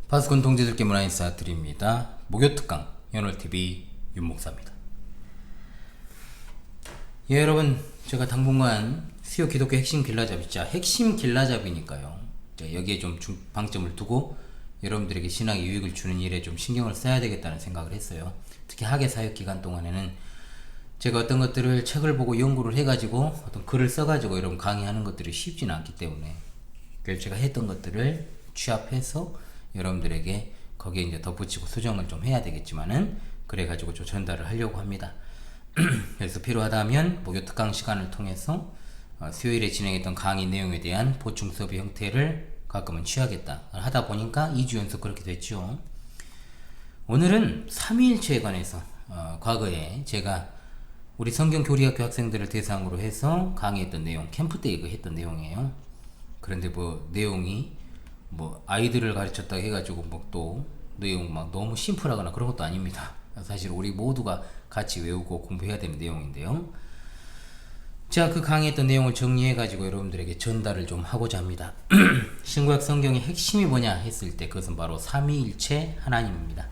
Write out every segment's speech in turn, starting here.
파수꾼 동지들께 문화 인사 드립니다. 목요특강 연월TV 윤목사입니다. 예, 여러분, 제가 당분간 수요 기독교 핵심 길라잡이, 핵심 길라잡이니까요. 여기에 좀 방점을 두고 여러분들에게 신학의 유익을 주는 일에 좀 신경을 써야 되겠다는 생각을 했어요. 특히 학예 사역 기간 동안에는 제가 어떤 것들을 책을 보고 연구를 해가지고 어떤 글을 써가지고 여러분 강의하는 것들이 쉽지는 않기 때문에 그래서 제가 했던 것들을 취합해서 여러분들에게 거기에 이제 덧붙이고 수정을 좀 해야 되겠지만은 그래가지고 좀 전달을 하려고 합니다. 그래서 필요하다면 목요 특강 시간을 통해서 수요일에 진행했던 강의 내용에 대한 보충 수업의 형태를 가끔은 취하겠다 하다 보니까 2주 연속 그렇게 됐죠. 오늘은 삼위일체에 관해서 과거에 제가 우리 성경교리학교 학생들을 대상으로 해서 강의했던 내용, 캠프 때 이거 했던 내용이에요. 그런데 내용이 아이들을 가르쳤다 해가지고 또 내용 너무 심플하거나 그런 것도 아닙니다. 사실 우리 모두가 같이 외우고 공부해야 되는 내용인데요. 자, 그 강의했던 내용을 정리해가지고 여러분들에게 전달을 좀 하고자 합니다. 신구약 성경의 핵심이 뭐냐 했을 때 그것은 바로 삼위일체 하나님입니다.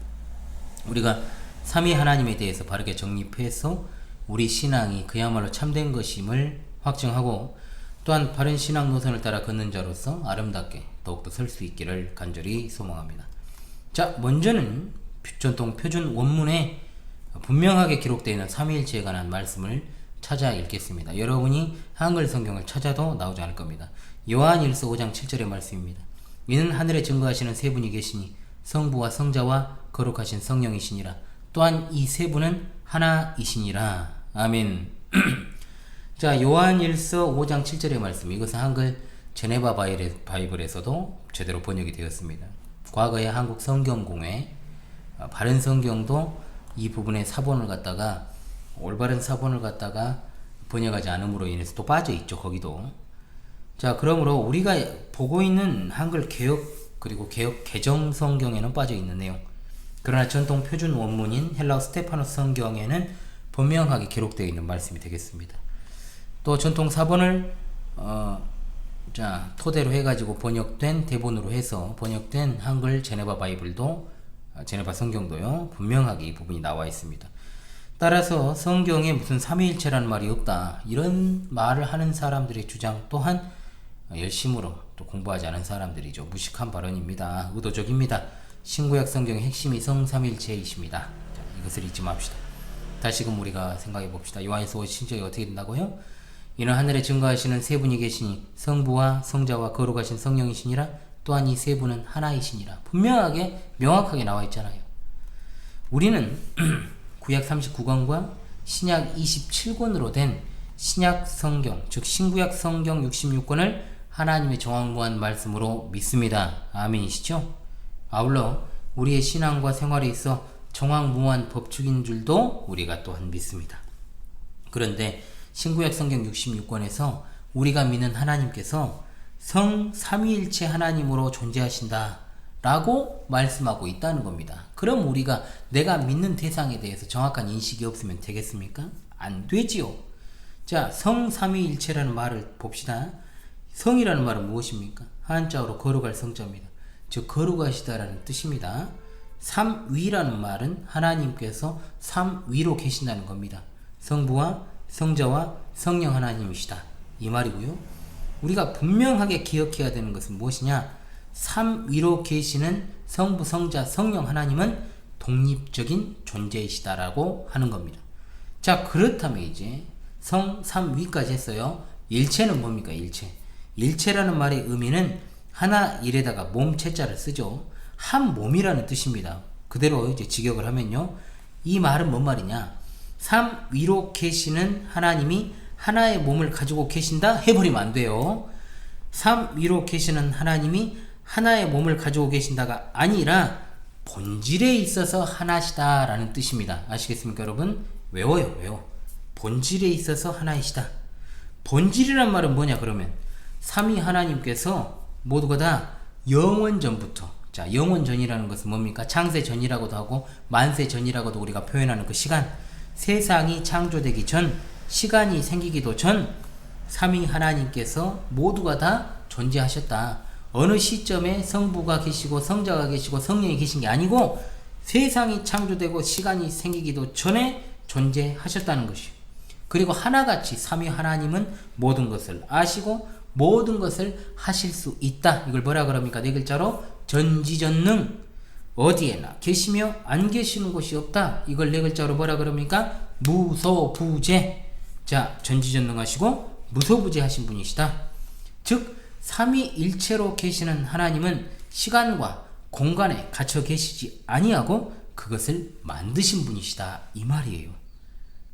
우리가 삼위 하나님에 대해서 바르게 정립해서 우리 신앙이 그야말로 참된 것임을 확증하고 또한 바른 신앙 노선을 따라 걷는 자로서 아름답게 더욱더 설 수 있기를 간절히 소망합니다. 자, 먼저는 전통 표준 원문에 분명하게 기록되어 있는 삼위일체에 관한 말씀을 찾아 읽겠습니다. 여러분이 한글 성경을 찾아도 나오지 않을 겁니다. 요한일서 5장 7절의 말씀입니다. 이는 하늘에 증거하시는 세 분이 계시니 성부와 성자와 거룩하신 성령이시니라. 또한 이 세 분은 하나이시니라. 아멘. 자, 요한일서 5장 7절의 말씀, 이것은 한글 제네바 바이블에서도 제대로 번역이 되었습니다. 과거에 한국 성경공회 바른 성경도 이 부분의 사본을 갖다가 올바른 사본을 갖다가 번역하지 않음으로 인해서 또 빠져 있죠. 거기도. 자, 그러므로 우리가 보고 있는 한글 개역 그리고 개역 개정 성경에는 빠져 있는 내용, 그러나 전통 표준 원문인 헬라어 스테파노스 성경에는 분명하게 기록되어 있는 말씀이 되겠습니다. 또 전통 사본을 토대로 해가지고 번역된 대본으로 해서 번역된 한글 제네바 바이블도 제네바 성경도요 분명하게 이 부분이 나와 있습니다. 따라서 성경에 무슨 삼위일체라는 말이 없다 이런 말을 하는 사람들의 주장 또한 열심으로 또 공부하지 않은 사람들이죠. 무식한 발언입니다. 의도적입니다. 신구약 성경의 핵심이 성삼위일체이십니다. 자, 이것을 잊지 맙시다. 다시금 우리가 생각해 봅시다. 요한일서 5장 어떻게 된다고요? 이는 하늘에 증거하시는 세 분이 계시니 성부와 성자와 거룩하신 성령이시니라. 또한 이 세 분은 하나이시니라. 분명하게 명확하게 나와 있잖아요. 우리는 구약 39권과 신약 27권으로 된 신약 성경, 즉 신구약 성경 66권을 하나님의 정확무한 말씀으로 믿습니다. 아멘이시죠? 아울러 우리의 신앙과 생활에 있어 정확무한 법칙인 줄도 우리가 또한 믿습니다. 그런데 신구약 성경 66권에서 우리가 믿는 하나님께서 성 삼위일체 하나님으로 존재하신다 라고 말씀하고 있다는 겁니다. 그럼 우리가 내가 믿는 대상에 대해서 정확한 인식이 없으면 되겠습니까? 안 되지요. 자, 성 삼위일체라는 말을 봅시다. 성이라는 말은 무엇입니까? 한자어로 거룩할 성자입니다. 즉 거룩하시다라는 뜻입니다. 삼위라는 말은 하나님께서 삼위로 계신다는 겁니다. 성부와 성자와 성령 하나님이시다 이 말이고요. 우리가 분명하게 기억해야 되는 것은 무엇이냐? 삼위로 계시는 성부, 성자, 성령 하나님은 독립적인 존재이시다라고 하는 겁니다. 자, 그렇다면 이제 성 삼위까지 했어요. 일체는 뭡니까? 일체라는 말의 의미는 하나 일에다가 몸체자를 쓰죠. 한 몸이라는 뜻입니다. 그대로 이제 직역을 하면요, 이 말은 뭔 말이냐? 삼위로 계시는 하나님이 하나의 몸을 가지고 계신다 해버리면 안 돼요. 삼위로 계시는 하나님이 하나의 몸을 가지고 계신다가 아니라 본질에 있어서 하나시다 라는 뜻입니다. 아시겠습니까 여러분? 외워. 본질에 있어서 하나이시다. 본질이란 말은 뭐냐 그러면 삼위 하나님께서 모두가 다 영원전부터, 자, 영원전이라는 것은 뭡니까? 창세전이라고도 하고 만세전이라고도 우리가 표현하는 그 시간, 세상이 창조되기 전, 시간이 생기기도 전 삼위 하나님께서 모두가 다 존재하셨다. 어느 시점에 성부가 계시고 성자가 계시고 성령이 계신 게 아니고 세상이 창조되고 시간이 생기기도 전에 존재하셨다는 것이요. 그리고 하나같이 삼위 하나님은 모든 것을 아시고 모든 것을 하실 수 있다. 이걸 뭐라 그럽니까? 네 글자로 전지전능, 어디에나 계시며 안 계시는 곳이 없다. 이걸 네 글자로 뭐라 그럽니까? 무소부재. 자, 전지전능하시고 무소부재하신 분이시다. 즉 삼위일체로 계시는 하나님은 시간과 공간에 갇혀 계시지 아니하고 그것을 만드신 분이시다, 이 말이에요.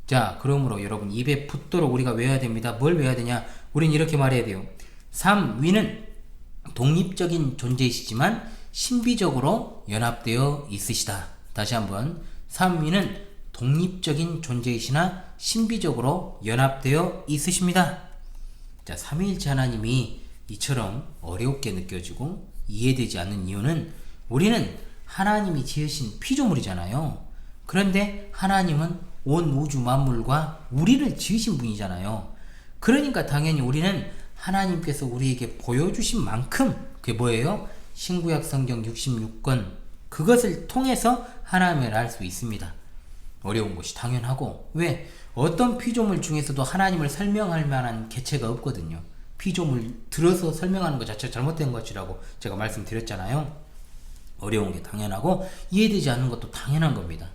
자, 그러므로 여러분 입에 붙도록 우리가 외워야 됩니다. 뭘 외워야 되냐? 우린 이렇게 말해야 돼요. 삼위는 독립적인 존재이시지만 신비적으로 연합되어 있으시다. 다시 한번, 삼위는 독립적인 존재이시나 신비적으로 연합되어 있으십니다. 자, 삼위일체 하나님이 이처럼 어렵게 느껴지고 이해되지 않는 이유는 우리는 하나님이 지으신 피조물이잖아요. 그런데 하나님은 온 우주 만물과 우리를 지으신 분이잖아요. 그러니까 당연히 우리는 하나님께서 우리에게 보여주신 만큼, 그게 뭐예요? 신구약 성경 66권, 그것을 통해서 하나님을 알 수 있습니다. 어려운 것이 당연하고, 왜? 어떤 피조물 중에서도 하나님을 설명할 만한 개체가 없거든요. 피조물 들어서 설명하는 것 자체가 잘못된 것이라고 제가 말씀드렸잖아요. 어려운 게 당연하고 이해되지 않는 것도 당연한 겁니다.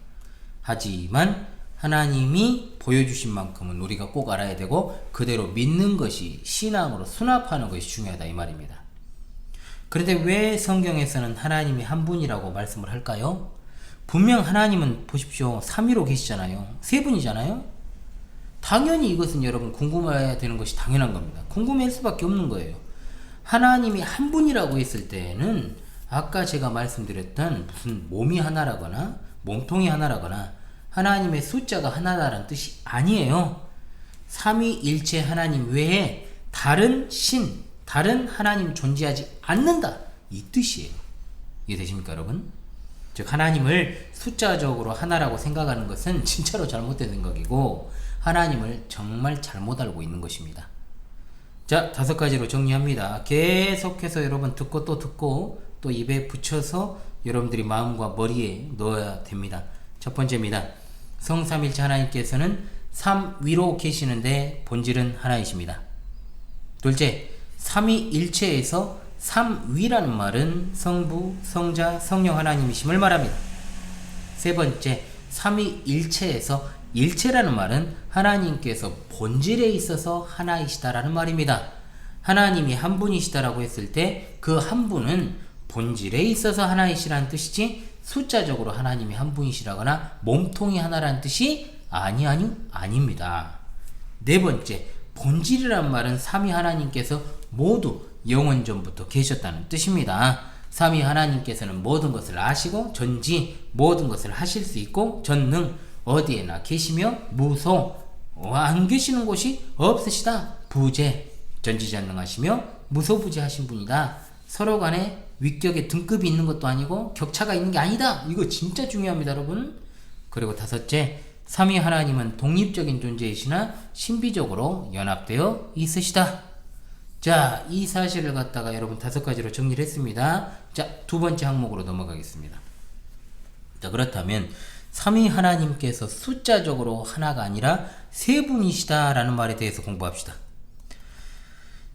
하지만 하나님이 보여주신 만큼은 우리가 꼭 알아야 되고 그대로 믿는 것이, 신앙으로 수납하는 것이 중요하다, 이 말입니다. 그런데 왜 성경에서는 하나님이 한 분이라고 말씀을 할까요? 분명 하나님은 보십시오, 삼위로 계시잖아요. 세 분이잖아요. 당연히 이것은 여러분 궁금해야 되는 것이 당연한 겁니다. 궁금해할 수밖에 없는 거예요. 하나님이 한 분이라고 했을 때는 아까 제가 말씀드렸던 무슨 몸이 하나라거나 몸통이 하나라거나 하나님의 숫자가 하나다라는 뜻이 아니에요. 삼위일체 하나님 외에 다른 신, 다른 하나님 존재하지 않는다, 이 뜻이에요. 이해되십니까 여러분? 즉 하나님을 숫자적으로 하나라고 생각하는 것은 진짜로 잘못된 생각이고 하나님을 정말 잘못 알고 있는 것입니다. 자, 5가지로 정리합니다. 계속해서 여러분 듣고 또 입에 붙여서 여러분들이 마음과 머리에 넣어야 됩니다. 첫 번째입니다. 성삼일체 하나님께서는 삼위로 계시는데 본질은 하나이십니다. 둘째, 삼위일체에서 삼위라는 말은 성부, 성자, 성령 하나님이심을 말합니다. 세 번째, 삼위일체에서 일체라는 말은 하나님께서 본질에 있어서 하나이시다라는 말입니다. 하나님이 한 분이시다라고 했을 때 그 한 분은 본질에 있어서 하나이시라는 뜻이지 숫자적으로 하나님이 한 분이시라거나 몸통이 하나라는 뜻이 아닙니다. 네 번째, 본질이란 말은 삼위 하나님께서 모두 영원전부터 계셨다는 뜻입니다. 삼위 하나님께서는 모든 것을 아시고 전지, 모든 것을 하실 수 있고 전능, 어디에나 계시며 무소, 안 계시는 곳이 없으시다. 부재, 전지전능하시며 무소부재하신 분이다. 서로 간에 위격의 등급이 있는 것도 아니고 격차가 있는 게 아니다. 이거 진짜 중요합니다 여러분. 그리고 다섯째, 삼위 하나님은 독립적인 존재이시나 신비적으로 연합되어 있으시다. 자, 이 사실을 갖다가 여러분 5가지로 정리를 했습니다. 자, 두 번째 항목으로 넘어가겠습니다. 자, 그렇다면 삼위 하나님께서 숫자적으로 하나가 아니라 세 분이시다라는 말에 대해서 공부합시다.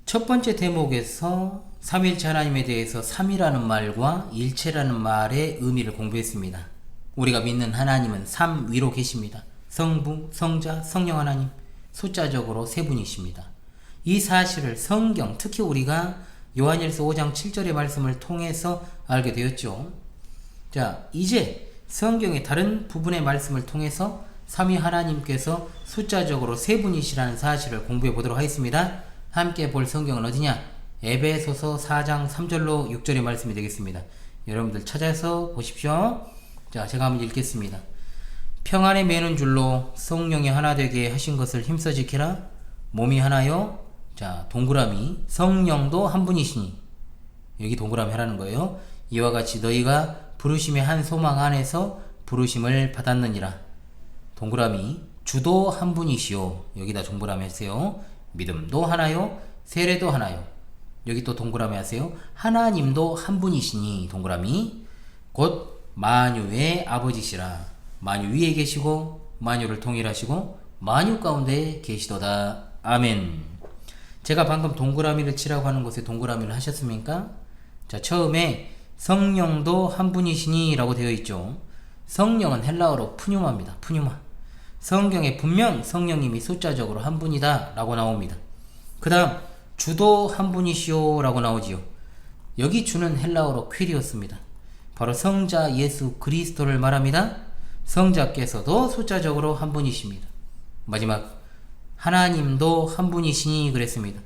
첫 번째 대목에서 삼위일체 하나님에 대해서 삼위라는 말과 일체라는 말의 의미를 공부했습니다. 우리가 믿는 하나님은 삼위로 계십니다. 성부, 성자, 성령 하나님, 숫자적으로 세 분이십니다. 이 사실을 성경, 특히 우리가 요한일서 5장 7절의 말씀을 통해서 알게 되었죠. 자, 이제 성경의 다른 부분의 말씀을 통해서 삼위 하나님께서 숫자적으로 세 분이시라는 사실을 공부해 보도록 하겠습니다. 함께 볼 성경은 어디냐? 에베소서 4장 3절로 6절의 말씀이 되겠습니다. 여러분들 찾아서 보십시오. 자, 제가 한번 읽겠습니다. 평안에 매는 줄로 성령이 하나 되게 하신 것을 힘써 지키라. 몸이 하나요. 자, 동그라미. 성령도 한 분이시니. 여기 동그라미 하라는 거예요. 이와 같이 너희가 부르심의 한 소망 안에서 부르심을 받았느니라. 동그라미. 주도 한 분이시요. 여기다 동그라미 했어요. 믿음도 하나요. 세례도 하나요. 여기 또 동그라미 하세요. 하나님도 한 분이시니 동그라미 곧 만유의 아버지시라. 만유 위에 계시고 만유를 통일하시고 만유 가운데 계시도다. 아멘. 제가 방금 동그라미를 치라고 하는 곳에 동그라미를 하셨습니까? 자, 처음에 성령도 한 분이시니 라고 되어 있죠. 성령은 헬라어로 푸뉴마입니다. 푸뉴마. 성경에 분명 성령님이 숫자적으로 한 분이다 라고 나옵니다. 그 다음 주도 한 분이시오 라고 나오지요. 여기 주는 헬라어로 퀴리오스입니다. 바로 성자 예수 그리스도를 말합니다. 성자께서도 숫자적으로 한 분이십니다. 마지막 하나님도 한 분이시니 그랬습니다.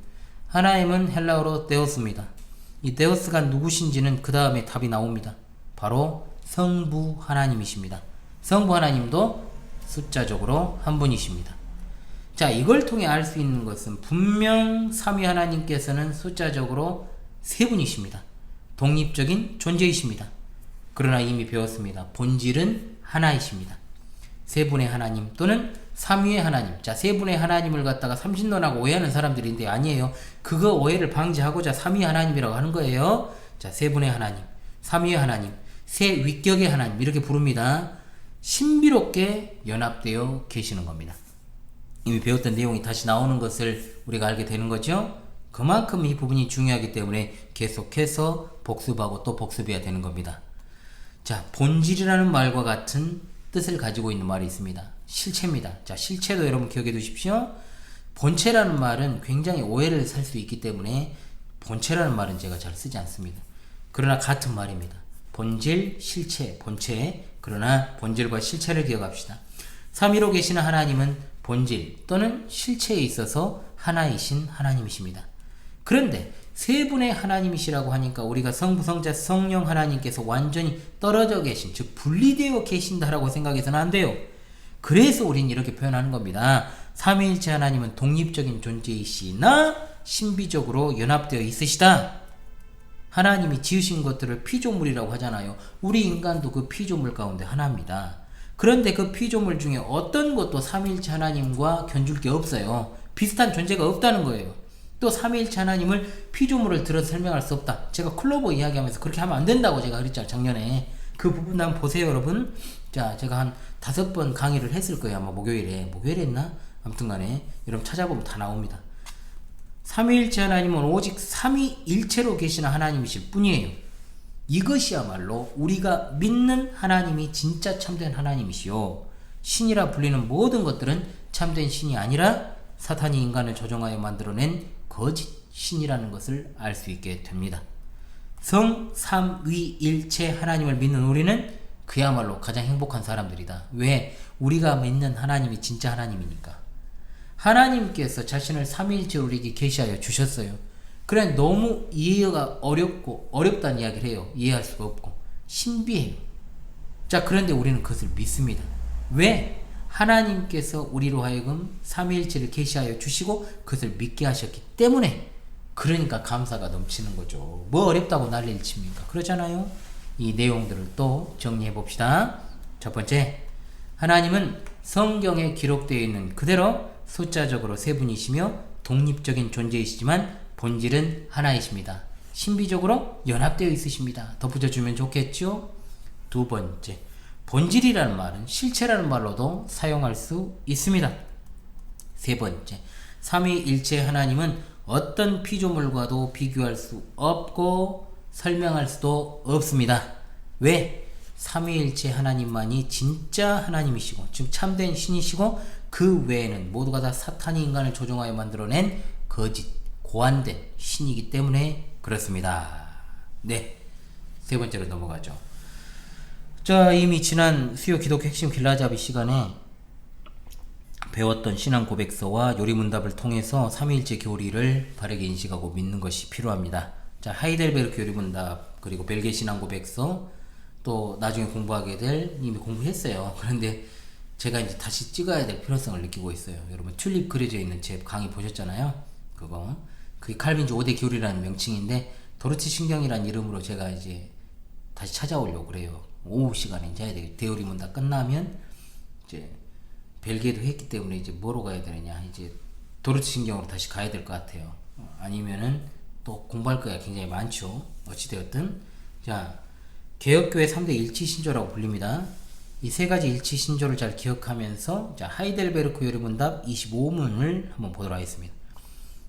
하나님은 헬라어로 데오스입니다. 이 데오스가 누구신지는 그 다음에 답이 나옵니다. 바로 성부 하나님이십니다. 성부 하나님도 숫자적으로 한 분이십니다. 자, 이걸 통해 알 수 있는 것은 분명 삼위 하나님께서는 숫자적으로 세 분이십니다. 독립적인 존재이십니다. 그러나 이미 배웠습니다. 본질은 하나이십니다. 세 분의 하나님 또는 삼위의 하나님. 자, 세 분의 하나님을 갖다가 삼신론하고 오해하는 사람들인데 아니에요. 그거 오해를 방지하고자 삼위 하나님이라고 하는 거예요. 자, 세 분의 하나님, 삼위의 하나님, 세 위격의 하나님 이렇게 부릅니다. 신비롭게 연합되어 계시는 겁니다. 이미 배웠던 내용이 다시 나오는 것을 우리가 알게 되는 거죠. 그만큼 이 부분이 중요하기 때문에 계속해서 복습하고 또 복습해야 되는 겁니다. 자, 본질이라는 말과 같은 뜻을 가지고 있는 말이 있습니다. 실체입니다. 자, 실체도 여러분 기억해 두십시오. 본체라는 말은 굉장히 오해를 살 수 있기 때문에 본체라는 말은 제가 잘 쓰지 않습니다. 그러나 같은 말입니다. 본질, 실체, 본체. 그러나 본질과 실체를 기억합시다. 삼위로 계시는 하나님은 본질 또는 실체에 있어서 하나이신 하나님이십니다. 그런데 세 분의 하나님이시라고 하니까 우리가 성부, 성자, 성령 하나님께서 완전히 떨어져 계신, 즉 분리되어 계신다라고 생각해서는 안 돼요. 그래서 우린 이렇게 표현하는 겁니다. 삼위일체 하나님은 독립적인 존재이시나 신비적으로 연합되어 있으시다. 하나님이 지으신 것들을 피조물이라고 하잖아요. 우리 인간도 그 피조물 가운데 하나입니다. 그런데 그 피조물 중에 어떤 것도 삼위일체 하나님과 견줄 게 없어요. 비슷한 존재가 없다는 거예요. 또 삼위일체 하나님을 피조물을 들어서 설명할 수 없다. 제가 클로버 이야기하면서 그렇게 하면 안 된다고 제가 그랬잖아요. 작년에. 그 부분 한번 보세요, 여러분. 자, 제가 한 5번 강의를 했을 거예요. 아마 목요일에 했나? 아무튼 간에 여러분 찾아보면 다 나옵니다. 삼위일체 하나님은 오직 삼위일체로 계시는 하나님이실 뿐이에요. 이것이야말로 우리가 믿는 하나님이 진짜 참된 하나님이시요. 신이라 불리는 모든 것들은 참된 신이 아니라 사탄이 인간을 조종하여 만들어낸 거짓 신이라는 것을 알 수 있게 됩니다. 성삼위일체 하나님을 믿는 우리는 그야말로 가장 행복한 사람들이다. 왜? 우리가 믿는 하나님이 진짜 하나님이니까. 하나님께서 자신을 삼위일체로 우리에게 계시하여 주셨어요. 그래 너무 이해가 어렵고 어렵다는 이야기를 해요. 이해할 수가 없고 신비해요. 자, 그런데 우리는 그것을 믿습니다. 왜? 하나님께서 우리로 하여금 삼위일체를 계시하여 주시고 그것을 믿게 하셨기 때문에. 그러니까 감사가 넘치는 거죠. 뭐 어렵다고 난리를 칩니까? 그러잖아요. 이 내용들을 또 정리해 봅시다. 첫 번째, 하나님은 성경에 기록되어 있는 그대로 숫자적으로 세 분이시며 독립적인 존재이시지만 본질은 하나이십니다. 신비적으로 연합되어 있으십니다. 덧붙여주면 좋겠죠? 두 번째, 본질이라는 말은 실체라는 말로도 사용할 수 있습니다. 세 번째, 삼위일체 하나님은 어떤 피조물과도 비교할 수 없고 설명할 수도 없습니다. 왜? 삼위일체 하나님만이 진짜 하나님이시고 즉 참된 신이시고 그 외에는 모두가 다 사탄이 인간을 조종하여 만들어낸 거짓, 고안된 신이기 때문에 그렇습니다. 네, 세 번째로 넘어가죠. 자, 이미 지난 수요 기독교 핵심 길라잡이 시간에 배웠던 신앙 고백서와 요리문답을 통해서 삼위일체 교리를 바르게 인식하고 믿는 것이 필요합니다. 자, 하이델베르크 요리문답 그리고 벨기에 신앙 고백서 또 나중에 공부하게 될 이미 공부했어요. 그런데 제가 이제 다시 찍어야 될 필요성을 느끼고 있어요. 여러분 튤립 그려져 있는 제 강의 보셨잖아요. 그게 칼빈주 5대 교리라는 명칭인데 도르치 신경이라는 이름으로 제가 이제 다시 찾아오려고 그래요. 오후 시간에 이제 해야 되겠 대요리문답 끝나면 이제 벨기에도 했기 때문에 이제 뭐로 가야 되느냐, 이제 도르치 신경으로 다시 가야 될 것 같아요. 아니면은 또 공부할 거가 굉장히 많죠. 어찌되었든. 자, 개혁교회 3대 일치신조라고 불립니다. 이 세 가지 일치신조를 잘 기억하면서, 자, 하이델베르크 요리문답 25문을 한번 보도록 하겠습니다.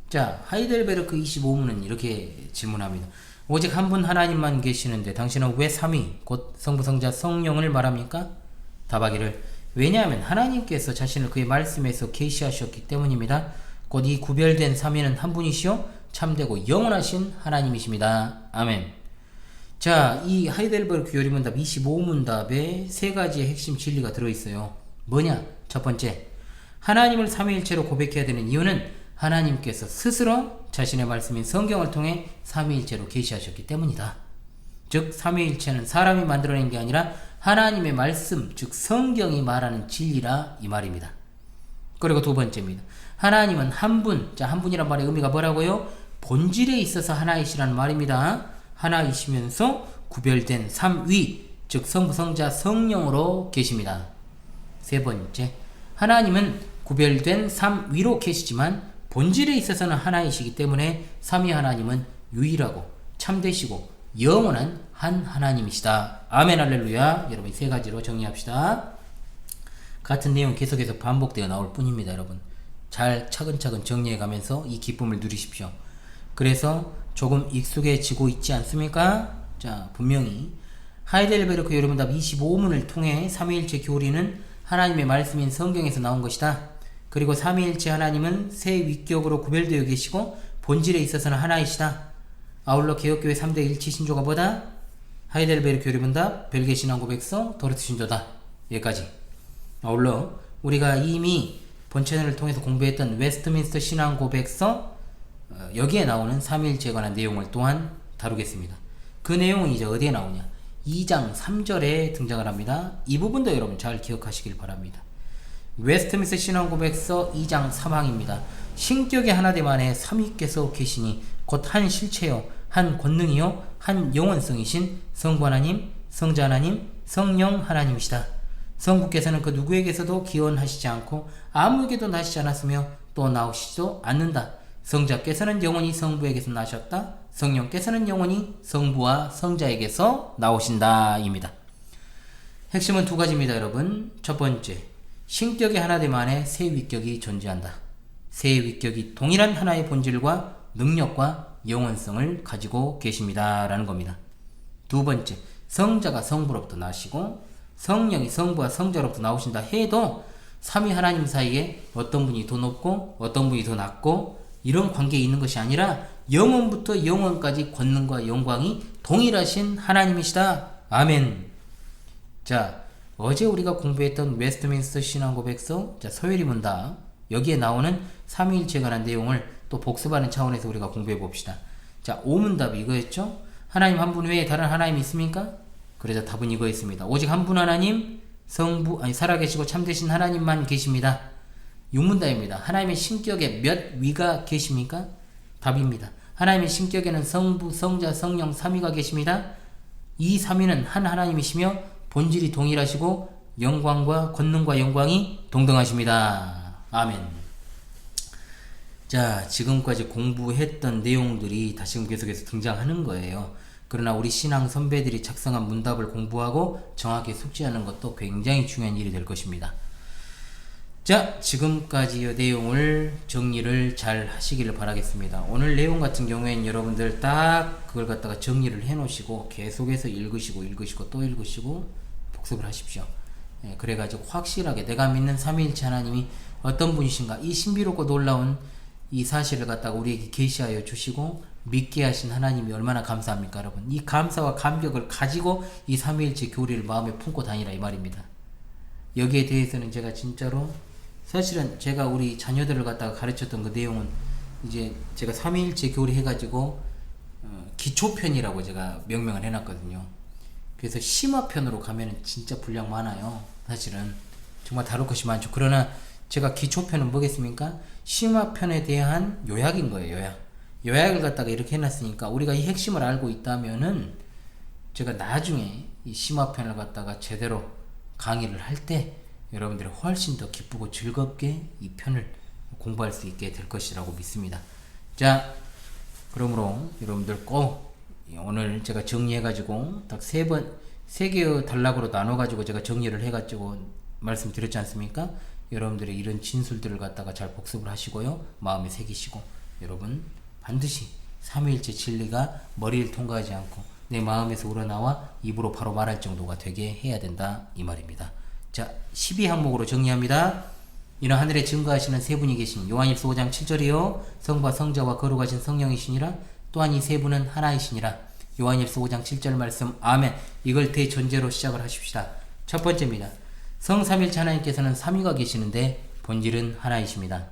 자, 하이델베르크 25문은 이렇게 질문합니다. 오직 한 분 하나님만 계시는데 당신은 왜 삼위, 곧 성부, 성자, 성령을 말합니까? 답하기를, 왜냐하면 하나님께서 자신을 그의 말씀에서 계시하셨기 때문입니다. 곧 이 구별된 삼위는 한 분이시요 참되고 영원하신 하나님이십니다. 아멘. 자, 이 하이델베르크 요리문답 25문답에 세 가지의 핵심 진리가 들어있어요. 뭐냐? 첫 번째, 하나님을 삼위일체로 고백해야 되는 이유는 하나님께서 스스로 자신의 말씀인 성경을 통해 삼위일체로 계시하셨기 때문이다. 즉 삼위일체는 사람이 만들어낸 게 아니라 하나님의 말씀, 즉 성경이 말하는 진리라 이 말입니다. 그리고 두 번째입니다. 하나님은 한 분, 자, 한 분이란 말의 의미가 뭐라고요? 본질에 있어서 하나이시라는 말입니다. 하나이시면서 구별된 삼위, 즉 성부, 성자, 성령으로 계십니다. 세 번째, 하나님은 구별된 삼위로 계시지만 본질에 있어서는 하나이시기 때문에 삼위 하나님은 유일하고 참되시고 영원한 한 하나님이시다. 아멘 할렐루야. 여러분 세 가지로 정리합시다. 같은 내용 계속해서 반복되어 나올 뿐입니다. 여러분 잘 차근차근 정리해가면서 이 기쁨을 누리십시오. 그래서 조금 익숙해지고 있지 않습니까? 자, 분명히 하이델베르크 요리문답 25문을 통해 삼위일체 교리는 하나님의 말씀인 성경에서 나온 것이다. 그리고 삼위일체 하나님은 세 위격으로 구별되어 계시고 본질에 있어서는 하나이시다. 아울러 개혁교회 3대 일치신조가 뭐다? 하이델베르크 요리문답, 벨기에 신앙고백서, 도르트 신조다. 여기까지. 아울러 우리가 이미 본 채널을 통해서 공부했던 웨스트민스터 신앙고백서, 여기에 나오는 삼위일체에 관한 내용을 또한 다루겠습니다. 그 내용은 이제 어디에 나오냐? 2장 3절에 등장을 합니다. 이 부분도 여러분 잘 기억하시길 바랍니다. 웨스트민스터 신앙고백서 2장 3항입니다. 신격의 하나됨 안에 삼위께서 계시니 곧 한 실체요, 한 권능이요, 한 영원성이신 성부 하나님, 성자 하나님, 성령 하나님이시다. 성부께서는 그 누구에게서도 기원하시지 않고 아무에게도 나시지 않았으며 또 나오시지도 않는다. 성자께서는 영원히 성부에게서 나셨다. 성령께서는 영원히 성부와 성자에게서 나오신다 입니다. 핵심은 두 가지입니다. 여러분 첫 번째, 신격의 하나됨 안에 세 위격이 존재한다. 세 위격이 동일한 하나의 본질과 능력과 영원성을 가지고 계십니다 라는 겁니다. 두 번째, 성자가 성부로부터 나시고 성령이 성부와 성자로부터 나오신다 해도 삼위 하나님 사이에 어떤 분이 더 높고 어떤 분이 더 낮고 이런 관계에 있는 것이 아니라 영원부터 영원까지 권능과 영광이 동일하신 하나님이시다. 아멘. 자, 어제 우리가 공부했던 웨스트민스터 신앙고백서, 자, 서열이문답, 여기에 나오는 삼위일체에 관한 내용을 또 복습하는 차원에서 우리가 공부해 봅시다. 자, 5문답이 이거였죠? 하나님 한 분 외에 다른 하나님이 있습니까? 그래서 답은 이거였습니다. 오직 한 분 하나님, 살아계시고 참되신 하나님만 계십니다. 6문답입니다. 하나님의 신격에 몇 위가 계십니까? 답입니다. 하나님의 신격에는 성부, 성자, 성령 3위가 계십니다. 이 3위는 한 하나님이시며 본질이 동일하시고 영광과 권능과 영광이 동등하십니다. 아멘. 자, 지금까지 공부했던 내용들이 다시금 계속해서 등장하는 거예요. 그러나 우리 신앙 선배들이 작성한 문답을 공부하고 정확히 숙지하는 것도 굉장히 중요한 일이 될 것입니다. 자, 지금까지의 내용을 정리를 잘 하시기를 바라겠습니다. 오늘 내용 같은 경우에는 여러분들 딱 그걸 갖다가 정리를 해 놓으시고 계속해서 읽으시고 또 읽으시고 복습을 하십시오. 예, 그래가지고 확실하게 내가 믿는 삼위일체 하나님이 어떤 분이신가, 이 신비롭고 놀라운 이 사실을 갖다가 우리에게 계시하여 주시고 믿게 하신 하나님이 얼마나 감사합니까, 여러분. 이 감사와 감격을 가지고 이 삼위일체 교리를 마음에 품고 다니라 이 말입니다. 여기에 대해서는 제가 진짜로 사실은 제가 우리 자녀들을 갖다가 가르쳤던 그 내용은 이제 제가 삼위일체 교리 해가지고 기초편이라고 제가 명명을 해놨거든요. 그래서 심화편으로 가면은 진짜 분량 많아요. 사실은 정말 다룰 것이 많죠. 그러나 제가 기초편은 뭐겠습니까? 심화편에 대한 요약인 거예요. 요약을 갖다가 이렇게 해놨으니까 우리가 이 핵심을 알고 있다면은 제가 나중에 이 심화편을 갖다가 제대로 강의를 할 때 여러분들이 훨씬 더 기쁘고 즐겁게 이 편을 공부할 수 있게 될 것이라고 믿습니다. 자, 그러므로 여러분들 꼭 오늘 제가 정리해가지고 딱 세 개의 단락으로 나눠가지고 제가 정리를 해가지고 말씀드렸지 않습니까? 여러분들의 이런 진술들을 갖다가 잘 복습을 하시고요. 마음에 새기시고 여러분 반드시 삼위일체 진리가 머리를 통과하지 않고 내 마음에서 우러나와 입으로 바로 말할 정도가 되게 해야 된다 이 말입니다. 자, 12항목으로 정리합니다. 이는 하늘에 증거하시는 세 분이 계신 요한일서 5장 7절이요 성부와 성자와 거룩하신 성령이시니라. 또한 이 세 분은 하나이시니라. 요한일서 5장 7절 말씀. 아멘. 이걸 대전제로 시작을 하십시다. 첫 번째입니다. 성삼일체 하나님께서는 삼위가 계시는데 본질은 하나이십니다.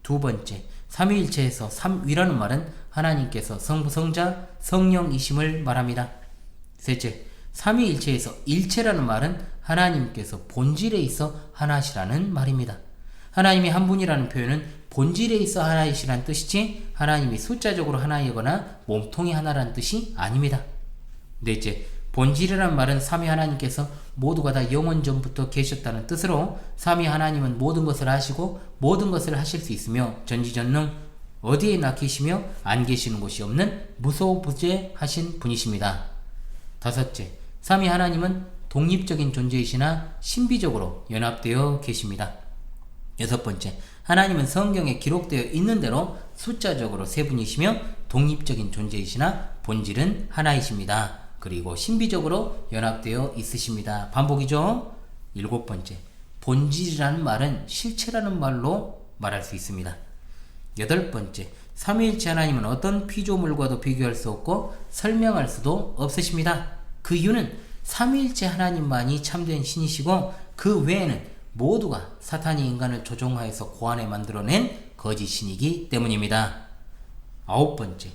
두 번째, 삼위일체에서 삼위라는 말은 하나님께서 성부, 성자, 성령이심을 말합니다. 셋째, 삼위일체에서 일체라는 말은 하나님께서 본질에 있어 하나시라는 말입니다. 하나님이 한 분이라는 표현은 본질에 있어 하나이시라는 뜻이지 하나님이 숫자적으로 하나이거나 몸통이 하나라는 뜻이 아닙니다. 넷째, 본질이라는 말은 삼위 하나님께서 모두가 다 영원 전부터 계셨다는 뜻으로 삼위 하나님은 모든 것을 아시고 모든 것을 하실 수 있으며 전지전능 어디에나 계시며 안 계시는 곳이 없는 무소부재하신 분이십니다. 다섯째, 삼위 하나님은 독립적인 존재이시나 신비적으로 연합되어 계십니다. 여섯 번째, 하나님은 성경에 기록되어 있는 대로 숫자적으로 세 분이시며 독립적인 존재이시나 본질은 하나이십니다. 그리고 신비적으로 연합되어 있으십니다. 반복이죠. 일곱 번째, 본질이라는 말은 실체라는 말로 말할 수 있습니다. 여덟 번째, 삼위일체 하나님은 어떤 피조물과도 비교할 수 없고 설명할 수도 없으십니다. 그 이유는 삼위일체 하나님만이 참된 신이시고 그 외에는 모두가 사탄이 인간을 조종하여서 고안해 만들어낸 거짓신이기 때문입니다. 아홉 번째,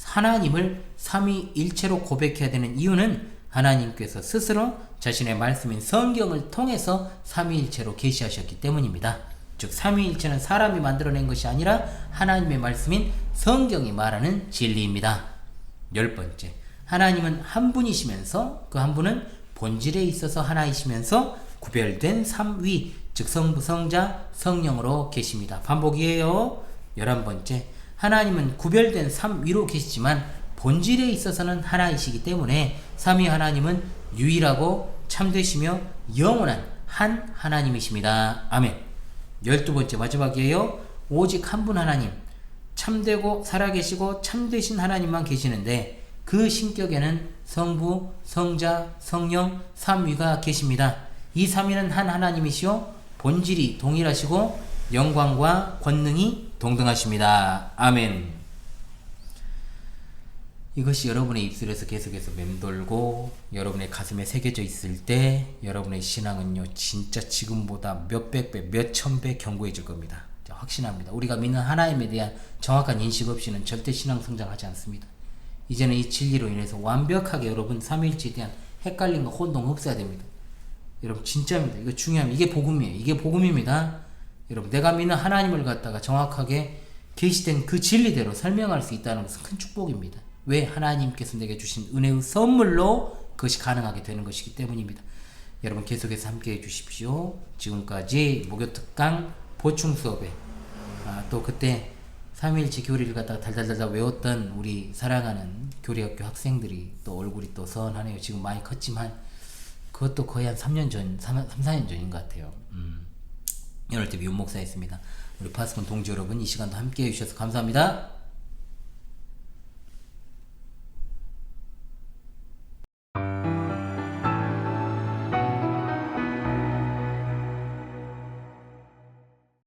하나님을 삼위일체로 고백해야 되는 이유는 하나님께서 스스로 자신의 말씀인 성경을 통해서 삼위일체로 계시하셨기 때문입니다. 즉 삼위일체는 사람이 만들어낸 것이 아니라 하나님의 말씀인 성경이 말하는 진리입니다. 열 번째, 하나님은 한 분이시면서 그 한 분은 본질에 있어서 하나이시면서 구별된 삼위, 즉 성부, 성자, 성령으로 계십니다. 반복이에요. 11번째, 하나님은 구별된 삼위로 계시지만 본질에 있어서는 하나이시기 때문에 삼위 하나님은 유일하고 참되시며 영원한 한 하나님이십니다. 아멘. 12번째 마지막이에요. 오직 한 분 하나님, 참되고 살아계시고 참되신 하나님만 계시는데 그 신격에는 성부, 성자, 성령, 삼위가 계십니다. 이 삼위는 한 하나님이시요 본질이 동일하시고 영광과 권능이 동등하십니다. 아멘. 이것이 여러분의 입술에서 계속해서 맴돌고 여러분의 가슴에 새겨져 있을 때 여러분의 신앙은요 진짜 지금보다 몇백 배, 몇천 배 견고해질 겁니다. 확신합니다. 우리가 믿는 하나님에 대한 정확한 인식 없이는 절대 신앙 성장하지 않습니다. 이제는 이 진리로 인해서 완벽하게 여러분 삼위일체에 대한 헷갈림과 혼동 없어야 됩니다. 여러분 진짜입니다. 이거 중요합니다. 이게 복음이에요. 이게 복음입니다. 여러분 내가 믿는 하나님을 갖다가 정확하게 계시된 그 진리대로 설명할 수 있다는 것은 큰 축복입니다. 왜? 하나님께서 내게 주신 은혜의 선물로 그것이 가능하게 되는 것이기 때문입니다. 여러분 계속해서 함께 해주십시오. 지금까지 목요특강 보충 수업에 또 그때 삼위일체 교리를 갖다가 달달달달 외웠던 우리 사랑하는 교리학교 학생들이 또 얼굴이 또 선하네요. 지금 많이 컸지만 그것도 거의 한 3년 전, 3, 4년 전인 것 같아요. 연월TV 윤목사였습니다. 우리 파스콘 동지 여러분 이 시간도 함께 해주셔서 감사합니다.